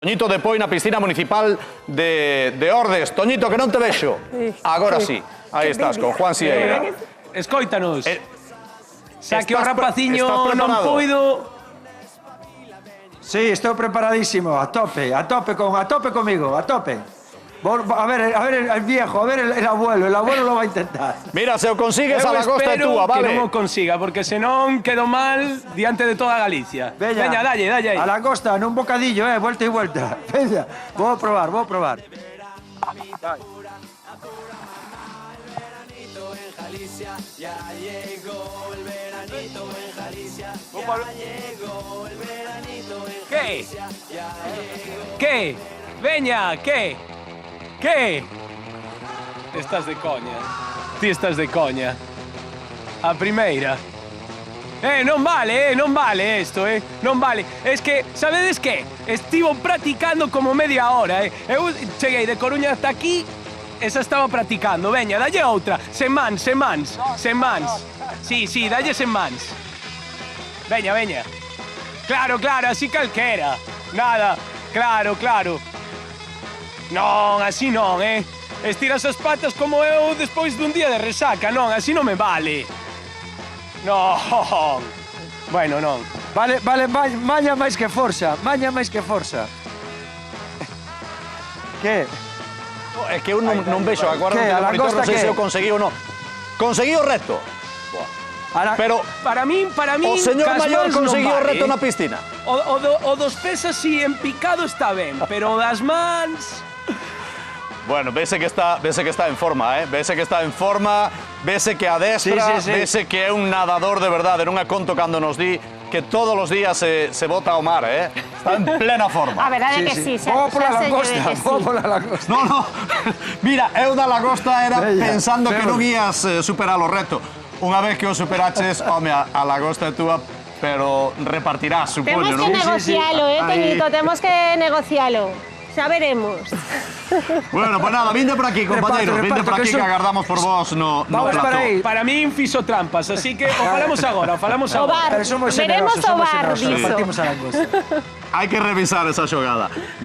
Toñito de Poi na piscina municipal de Ordes. Toñito, que non te vexo. Agora sí. Aí estás, con Juan Sieira. Escóitanos. Xa que o rapaciño non puido... Sí, estou preparadísimo, a tope comigo, a tope. A ver el viejo, a ver el abuelo lo va a intentar. Mira, se o consigues a la costa é túa, que vale? non o consiga, porque senón quedo mal diante de toda Galicia. Veña, dalle aí. A la costa, en un bocadillo, vuelta y vuelta. Veña, vou a probar. Ya llegó el veranito en Galicia. Ya llegó el veranito en Galicia. ¿Qué? Veña, ¿qué? Estás de coña. Ti estás de coña. A primeira. Non vale esto, non vale. Es que, sabedes que? Estivo practicando como media hora, Eu cheguei de Coruña hasta aquí. Esa estaba practicando. Veña, dalle outra. Sen mans. Sí, dalle sen mans. Veña. Claro, así calquera. Nada, claro. Non, así non, Estiras as patas como eu despois dun día de resaca. Non, así non me vale. Non. Bueno, non. Vale, maña máis que forza. Que? É que eu non vexo, aguardo que o monitor, non sei se o conseguiu ou non. Conseguiu o reto. Pero para min o señor maior conseguiu o reto na piscina. O dos pesas si en picado está ben, pero o das mans... Bueno, vese que está en forma, Vese que está en forma, vese que adestra, sí. vese que é un nadador de verdade. Non é conto cando nos di que todos os días se bota ao mar, Está en plena forma. A verdade é que sí. Vou pola langosta. No. Mira, eu da lagosta era pensando que non ías superar o reto. Unha vez que o superaches, home, a lagosta é túa, pero repartirás, supoño, non? Temos que negocialo, Toñito, temos que negocialo. Xa veremos. Bueno, pues nada, vinde por aquí, compañeros. Vinde por aquí que agardamos por vos no Vamos plató. para aí. Para min fixo trampas, así que o falamos agora. O bar, Pero somos veremos generosos, o bar, repartimos a langosta. Hai que revisar esa xogada.